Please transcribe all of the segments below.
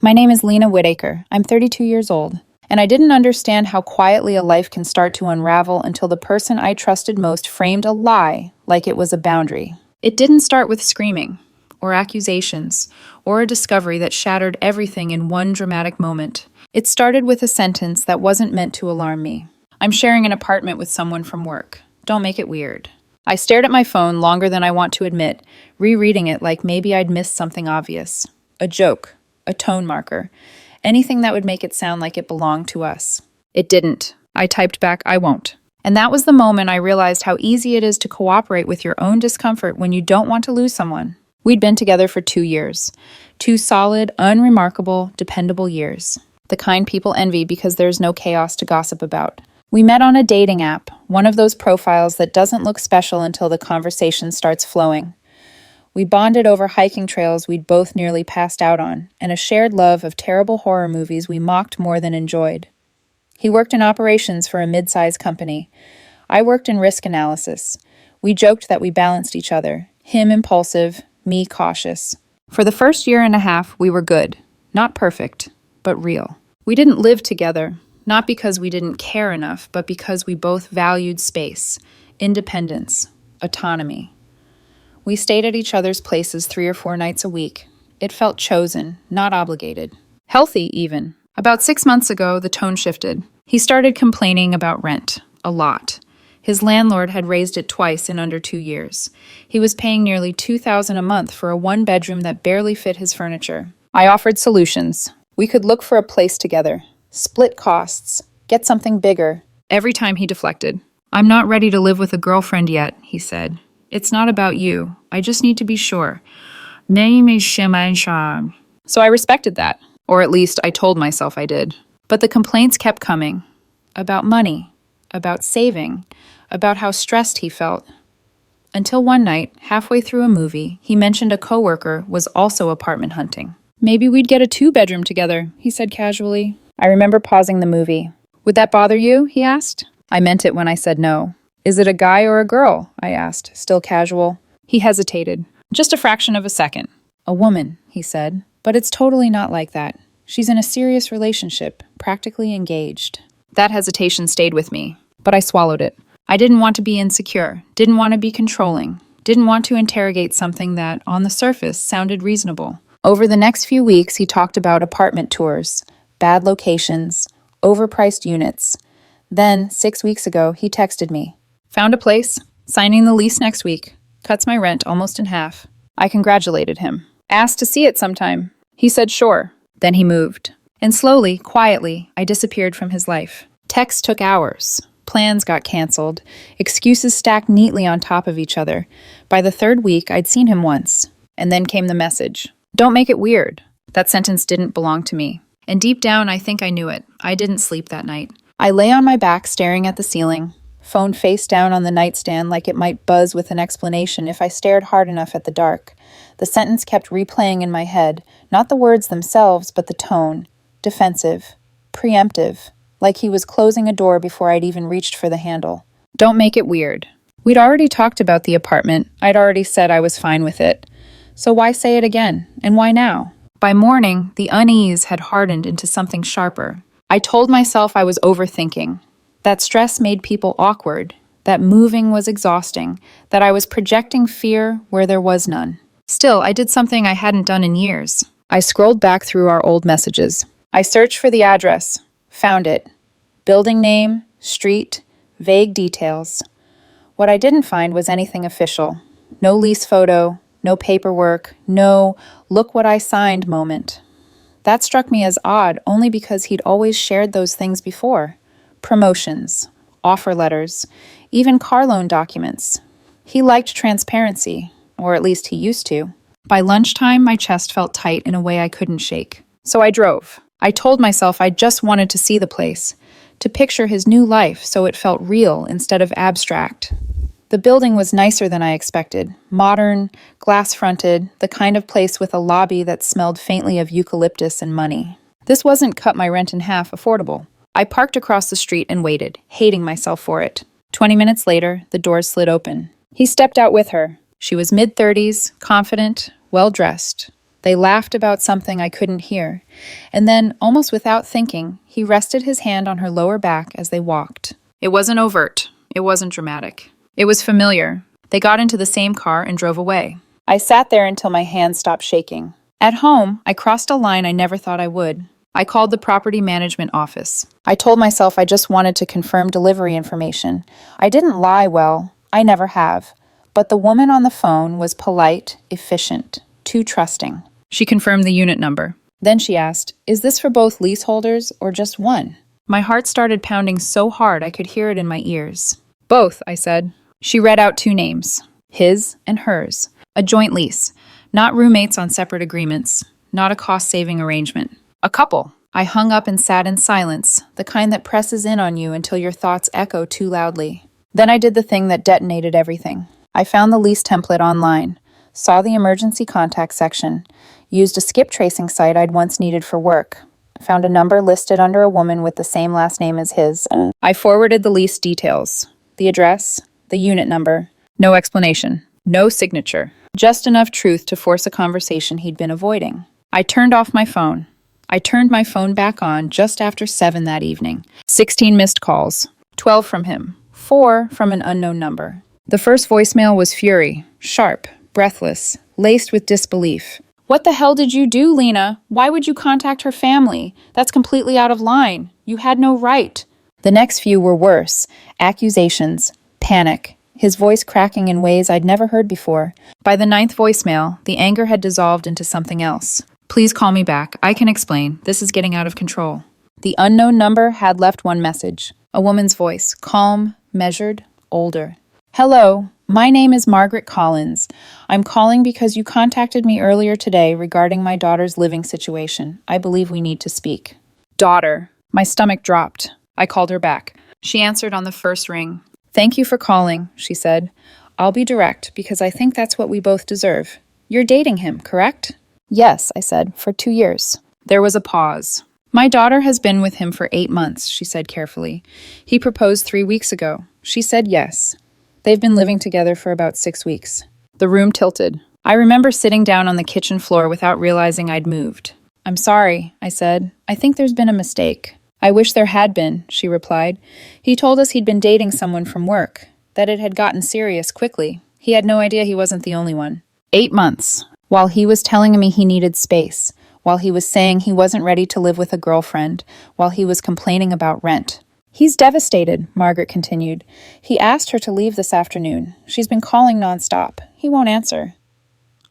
My name is Lena Whitaker. I'm 32 years old, and I didn't understand how quietly a life can start to unravel until the person I trusted most framed a lie like it was a boundary. It didn't start with screaming, or accusations, or a discovery that shattered everything in one dramatic moment. It started with a sentence that wasn't meant to alarm me. I'm sharing an apartment with someone from work. Don't make it weird. I stared at my phone longer than I want to admit, rereading it like maybe I'd missed something obvious. A joke, a tone marker, anything that would make it sound like it belonged to us. It didn't. I typed back, I won't. And that was the moment I realized how easy it is to cooperate with your own discomfort when you don't want to lose someone. We'd been together for 2 years. 2 solid, unremarkable, dependable years. The kind people envy because there's no chaos to gossip about. We met on a dating app, one of those profiles that doesn't look special until the conversation starts flowing. We bonded over hiking trails we'd both nearly passed out on, and a shared love of terrible horror movies we mocked more than enjoyed. He worked in operations for a mid-sized company. I worked in risk analysis. We joked that we balanced each other, him impulsive, me cautious. For the first year and a half, we were good. Not perfect, but real. We didn't live together, not because we didn't care enough, but because we both valued space, independence, autonomy. We stayed at each other's places 3 or 4 nights a week. It felt chosen, not obligated. Healthy, even. About 6 months ago, the tone shifted. He started complaining about rent. A lot. His landlord had raised it twice in under 2 years. He was paying nearly $2,000 a month for a 1-bedroom that barely fit his furniture. I offered solutions. We could look for a place together. Split costs. Get something bigger. Every time he deflected. I'm not ready to live with a girlfriend yet, he said. It's not about you. I just need to be sure. So I respected that. Or at least I told myself I did. But the complaints kept coming. About money. About saving. About how stressed he felt. Until one night, halfway through a movie, he mentioned a coworker was also apartment hunting. Maybe we'd get a 2-bedroom together, he said casually. I remember pausing the movie. Would that bother you? He asked. I meant it when I said no. Is it a guy or a girl? I asked, still casual. He hesitated. Just a fraction of a second. A woman, he said. But it's totally not like that. She's in a serious relationship, practically engaged. That hesitation stayed with me, but I swallowed it. I didn't want to be insecure, didn't want to be controlling, didn't want to interrogate something that, on the surface, sounded reasonable. Over the next few weeks, he talked about apartment tours, bad locations, overpriced units. Then, 6 weeks ago, he texted me. Found a place, signing the lease next week. Cuts my rent almost in half. I congratulated him. Asked to see it sometime. He said sure. Then he moved. And slowly, quietly, I disappeared from his life. Texts took hours. Plans got canceled. Excuses stacked neatly on top of each other. By the 3rd week, I'd seen him once. And then came the message. Don't make it weird. That sentence didn't belong to me. And deep down, I think I knew it. I didn't sleep that night. I lay on my back staring at the ceiling, phone face down on the nightstand like it might buzz with an explanation if I stared hard enough at the dark. The sentence kept replaying in my head, not the words themselves, but the tone. Defensive. Preemptive. Like he was closing a door before I'd even reached for the handle. Don't make it weird. We'd already talked about the apartment. I'd already said I was fine with it. So why say it again? And why now? By morning, the unease had hardened into something sharper. I told myself I was overthinking. That stress made people awkward. That moving was exhausting. That I was projecting fear where there was none. Still, I did something I hadn't done in years. I scrolled back through our old messages. I searched for the address. Found it. Building name, street, vague details. What I didn't find was anything official. No lease photo, no paperwork, no look what I signed moment. That struck me as odd only because he'd always shared those things before. Promotions, offer letters, even car loan documents. He liked transparency, or at least he used to. By lunchtime, my chest felt tight in a way I couldn't shake. So I drove. I told myself I just wanted to see the place, to picture his new life so it felt real instead of abstract. The building was nicer than I expected. Modern, glass-fronted, the kind of place with a lobby that smelled faintly of eucalyptus and money. This wasn't cut my rent in half affordable. I parked across the street and waited, hating myself for it. 20 minutes later, the doors slid open. He stepped out with her. She was mid-30s, confident, well-dressed. They laughed about something I couldn't hear, and then, almost without thinking, he rested his hand on her lower back as they walked. It wasn't overt. It wasn't dramatic. It was familiar. They got into the same car and drove away. I sat there until my hands stopped shaking. At home, I crossed a line I never thought I would. I called the property management office. I told myself I just wanted to confirm delivery information. I didn't lie well. I never have. But the woman on the phone was polite, efficient, too trusting. She confirmed the unit number. Then she asked, "Is this for both leaseholders or just one?" My heart started pounding so hard I could hear it in my ears. "Both," I said. She read out 2 names, his and hers. A joint lease, not roommates on separate agreements, not a cost-saving arrangement. A couple. I hung up and sat in silence, the kind that presses in on you until your thoughts echo too loudly. Then I did the thing that detonated everything. I found the lease template online, saw the emergency contact section, used a skip tracing site I'd once needed for work, found a number listed under a woman with the same last name as his. I forwarded the lease details, the address, the unit number. No explanation, no signature, just enough truth to force a conversation he'd been avoiding. I turned off my phone. I turned my phone back on just after 7 that evening. 16 missed calls, 12 from him, 4 from an unknown number. The first voicemail was fury, sharp, breathless, laced with disbelief. "What the hell did you do, Lena? Why would you contact her family? That's completely out of line. You had no right." The next few were worse. Accusations, panic, his voice cracking in ways I'd never heard before. By the 9th voicemail, the anger had dissolved into something else. "Please call me back. I can explain. This is getting out of control." The unknown number had left one message. A woman's voice, calm, measured, older. "Hello, my name is Margaret Collins. I'm calling because you contacted me earlier today regarding my daughter's living situation. I believe we need to speak." Daughter. My stomach dropped. I called her back. She answered on the first ring. "Thank you for calling," she said. "I'll be direct because I think that's what we both deserve. You're dating him, correct?" "Yes," I said, "for 2 years." There was a pause. "My daughter has been with him for 8 months," she said carefully. "He proposed 3 weeks ago. She said yes. They've been living together for about 6 weeks." The room tilted. I remember sitting down on the kitchen floor without realizing I'd moved. "I'm sorry," I said. "I think there's been a mistake." "I wish there had been," she replied. "He told us he'd been dating someone from work, that it had gotten serious quickly. He had no idea he wasn't the only one." 8 months. While he was telling me he needed space, while he was saying he wasn't ready to live with a girlfriend, while he was complaining about rent. "He's devastated," Margaret continued. "He asked her to leave this afternoon. She's been calling nonstop. He won't answer.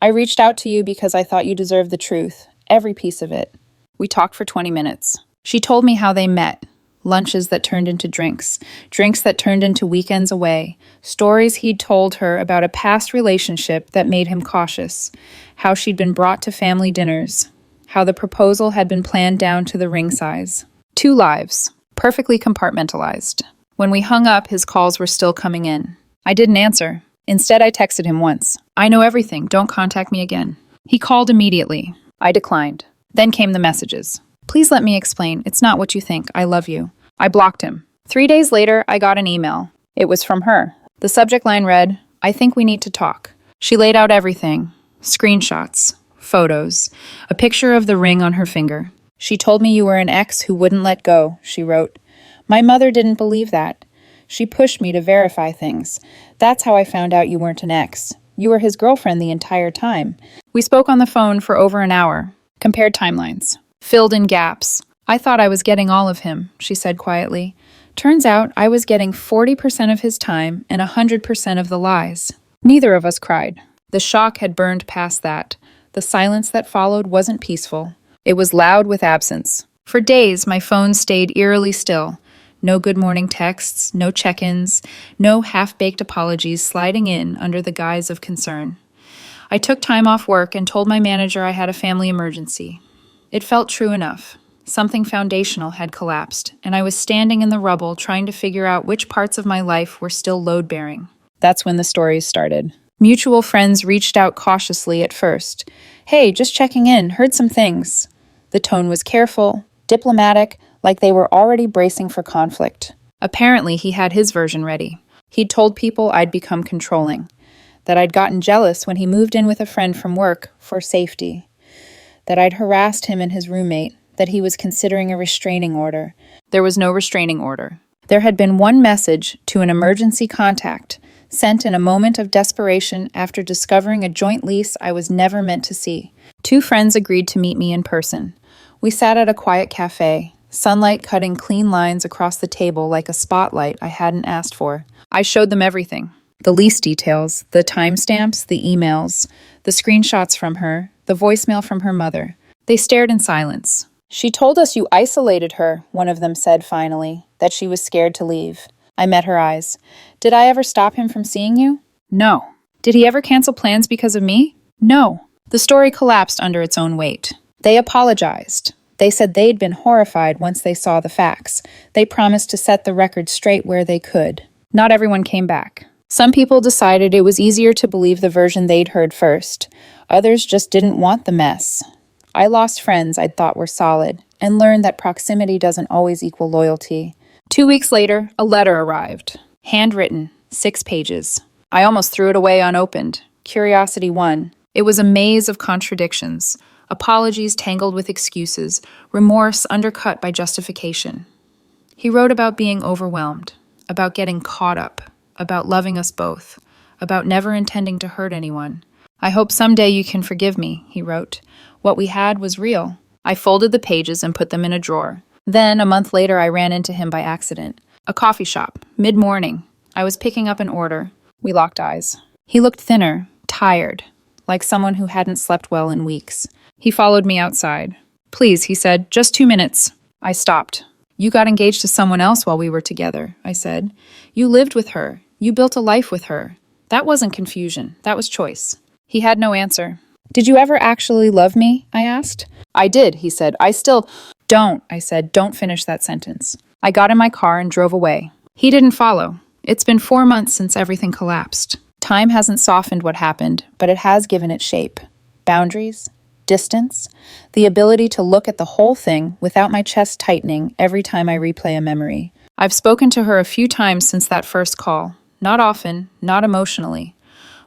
I reached out to you because I thought you deserved the truth, every piece of it." We talked for 20 minutes. She told me how they met, lunches that turned into drinks, drinks that turned into weekends away, stories he'd told her about a past relationship that made him cautious, how she'd been brought to family dinners, how the proposal had been planned down to the ring size. 2 lives, perfectly compartmentalized. When we hung up, his calls were still coming in. I didn't answer. Instead, I texted him once. "I know everything. Don't contact me again." He called immediately. I declined. Then came the messages. "Please let me explain. It's not what you think. I love you." I blocked him. 3 days later, I got an email. It was from her. The subject line read, "I think we need to talk." She laid out everything. Screenshots, photos, a picture of the ring on her finger. "She told me you were an ex who wouldn't let go," she wrote. "My mother didn't believe that. She pushed me to verify things. That's how I found out you weren't an ex. You were his girlfriend the entire time." We spoke on the phone for over an hour, compared timelines, filled in gaps. "I thought I was getting all of him," she said quietly. "Turns out I was getting 40% of his time and 100% of the lies." Neither of us cried. The shock had burned past that. The silence that followed wasn't peaceful. It was loud with absence. For days, my phone stayed eerily still. No good morning texts, no check-ins, no half-baked apologies sliding in under the guise of concern. I took time off work and told my manager I had a family emergency. It felt true enough. Something foundational had collapsed, and I was standing in the rubble trying to figure out which parts of my life were still load-bearing. That's when the stories started. Mutual friends reached out cautiously at first. "Hey, just checking in, heard some things." The tone was careful, diplomatic, like they were already bracing for conflict. Apparently, he had his version ready. He'd told people I'd become controlling, that I'd gotten jealous when he moved in with a friend from work for safety. that I'd harassed him and his roommate, that he was considering a restraining order. There was no restraining order. There had been one message to an emergency contact, sent in a moment of desperation after discovering a joint lease I was never meant to see. 2 friends agreed to meet me in person. We sat at a quiet cafe, sunlight cutting clean lines across the table like a spotlight I hadn't asked for. I showed them everything. The lease details, the timestamps, the emails, the screenshots from her, the voicemail from her mother. They stared in silence. "She told us you isolated her," one of them said finally, that she was scared to leave. I met her eyes. "Did I ever stop him from seeing you?" "No." "Did he ever cancel plans because of me?" "No." The story collapsed under its own weight. They apologized. They said they'd been horrified once they saw the facts. They promised to set the record straight where they could. Not everyone came back. Some people decided it was easier to believe the version they'd heard first. Others just didn't want the mess. I lost friends I'd thought were solid, and learned that proximity doesn't always equal loyalty. 2 weeks later, a letter arrived. Handwritten, 6 pages. I almost threw it away unopened. Curiosity won. It was a maze of contradictions. Apologies tangled with excuses, remorse undercut by justification. He wrote about being overwhelmed, about getting caught up, about loving us both, about never intending to hurt anyone. "I hope someday you can forgive me," he wrote. "What we had was real." I folded the pages and put them in a drawer. Then, a month later, I ran into him by accident. A coffee shop, mid-morning. I was picking up an order. We locked eyes. He looked thinner, tired, like someone who hadn't slept well in weeks. He followed me outside. "Please," he said, "just 2 minutes." I stopped. "You got engaged to someone else while we were together," I said. "You lived with her. You built a life with her." That wasn't confusion. That was choice. He had no answer. "Did you ever actually love me?" I asked. "I did," he said. "I still—" "Don't," I said. "Don't finish that sentence." I got in my car and drove away. He didn't follow. It's been 4 months since everything collapsed. Time hasn't softened what happened, but it has given it shape. Boundaries, distance, the ability to look at the whole thing without my chest tightening every time I replay a memory. I've spoken to her a few times since that first call. Not often, not emotionally.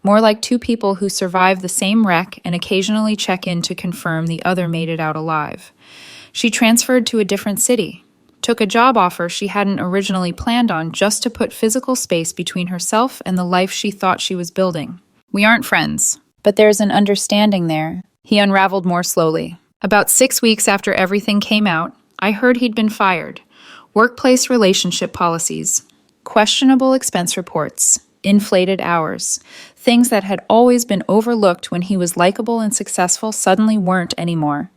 More like 2 people who survived the same wreck and occasionally check in to confirm the other made it out alive. She transferred to a different city, took a job offer she hadn't originally planned on just to put physical space between herself and the life she thought she was building. We aren't friends, but there's an understanding there. He unraveled more slowly. About 6 weeks after everything came out, I heard he'd been fired. Workplace relationship policies, questionable expense reports, inflated hours. Things that had always been overlooked when he was likable and successful suddenly weren't anymore.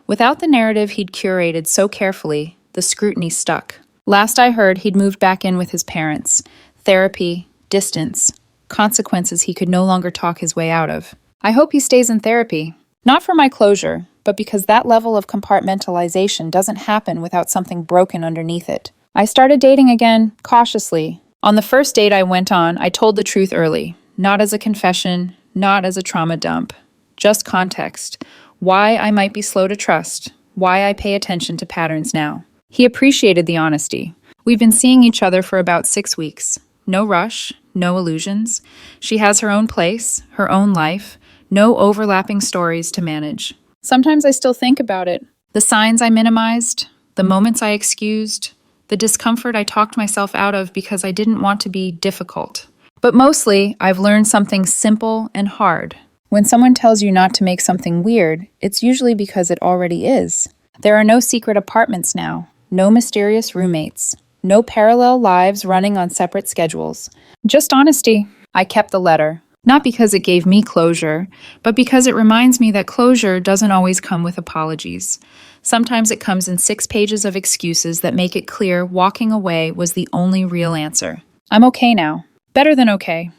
Without the narrative he'd curated so carefully, the scrutiny stuck. Last I heard, he'd moved back in with his parents. Therapy, distance, consequences he could no longer talk his way out of. I hope he stays in therapy. Not for my closure, but because that level of compartmentalization doesn't happen without something broken underneath it. I started dating again, cautiously. On the first date I went on, I told the truth early. Not as a confession, not as a trauma dump. Just context. Why I might be slow to trust. Why I pay attention to patterns now. He appreciated the honesty. We've been seeing each other for about 6 weeks. No rush, no illusions. She has her own place, her own life. No overlapping stories to manage. Sometimes I still think about it. The signs I minimized, the moments I excused, the discomfort I talked myself out of because I didn't want to be difficult. But mostly, I've learned something simple and hard. When someone tells you not to make something weird, it's usually because it already is. There are no secret apartments now, no mysterious roommates, no parallel lives running on separate schedules. Just honesty. I kept the letter. Not because it gave me closure, but because it reminds me that closure doesn't always come with apologies. Sometimes it comes in 6 pages of excuses that make it clear walking away was the only real answer. I'm okay now. Better than okay.